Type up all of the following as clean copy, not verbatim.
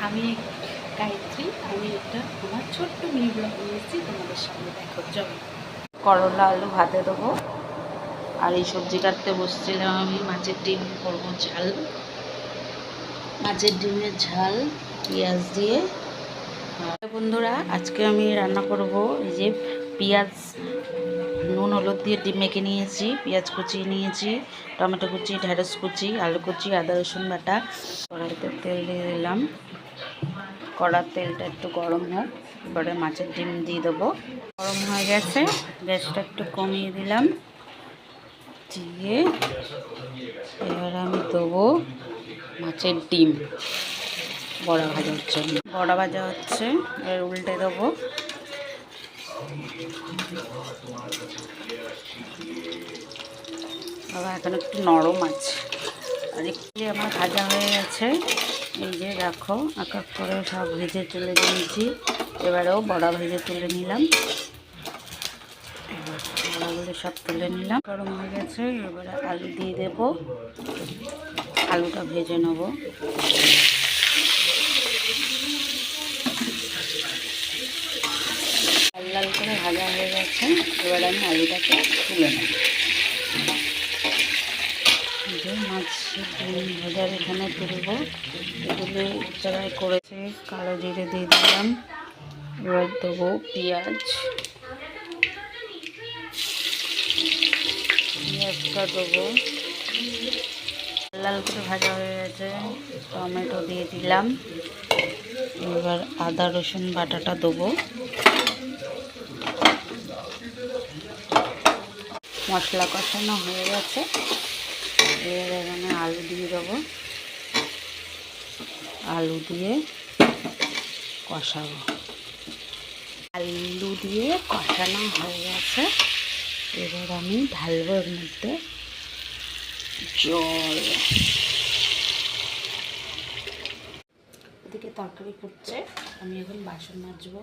আমি গায়ত্রী, আমি একটা আমার ছোট্ট মিনি ব্লগ নিয়েছি তোমাদের সামনে। দেখো, চলো করলা আলু ভাতে দেবো। আর এই সবজি কাটতে বসছিলাম আমি। মাছের ডিম করবো ঝাল, মাছের ডিমের ঝাল পেঁয়াজ দিয়ে। বন্ধুরা, আজকে আমি রান্না করব এই যে পেঁয়াজ নুন হলুদ দিয়ে ডিম মেখে নিয়েছি, পেঁয়াজ কুচিয়ে নিয়েছি, টমেটো কুচি, ঢেঁড়স কুচি, আলু কুচি, আদা রসুন বাটা। কড়াইতে তেল দিয়ে দিলাম। কড়ার তেলটা একটু গরম হোক, এবারে মাছের ডিম দিয়ে দেবো। গরম হয়ে গেছে, গ্যাসটা একটু কমিয়ে দিলাম। দিয়ে এবার আমি দেবো মাছের ডিম। বড়া ভাজা হচ্ছে, বড়া ভাজা হচ্ছে, এবার উল্টে দেবো। আবার এখন একটু নরম আছে। আর একটু আমার ভাজা হয়ে গেছে। এই যে দেখো, এক এক করে সব ভেজে তুলে নিয়েছি। এবারেও বড়া ভেজে তুলে নিলাম। এবার বড়াগুলো সব তুলে নিলাম। গরম হয়ে গেছে, এবারে আলু দিয়ে দেবো। আলুটা ভেজে নেবো। লাল লাল করে ভাজা হয়ে গেছে, এবার আমি আলুটাকে তুলে নেব। যে মাছের ডিম ভাজার এখানে তুলবো, এগুলো জায়গায় করেছে। কালো জিরে দিয়ে দিলাম। এবার দেবো পেঁয়াজটা দেবো। লাল করে ভাজা হয়ে গেছে, টমেটো দিয়ে দিলাম। এবার আদা রসুন বাটাটা দেবো। মশলা কষানো হয়ে গেছে, এবার এখানে আলু দিয়ে দেবো। আলু দিয়ে কষাবো। আলু দিয়ে কষানো হয়ে গেছে, এবার আমি ঢালবো এর মধ্যে জল। এদিকে তরকারি ফুটছে, আমি এখন বাসন মাজবো।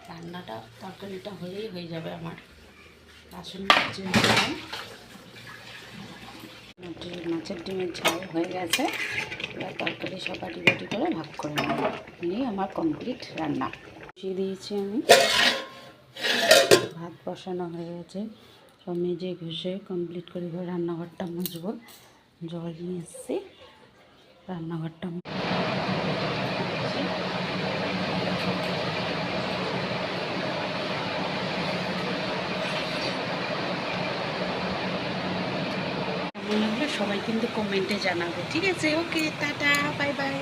রান্নাটা তরকারিটা হলেই হয়ে যাবে আমার। বাসন মাজতে দিলাম। মাছের ডিমের ঝাল হয়ে গেছে, এবার তরকারি সব বাটি বাটি করে ভাগ করে নেব। নিয়ে আমার কমপ্লিট রান্না বসিয়ে দিয়েছি আমি। ভাত বসানো হয়ে গেছে, সব মেজে ঘষে কমপ্লিট করে এবার রান্নাঘরটা মুছবো। জল নিয়ে এসেছি, রান্নাঘরটা কেমন লাগলো সবাই কিন্তু কমেন্টে জানাবে। ঠিক আছে, ওকে, টাটা, বাই বাই।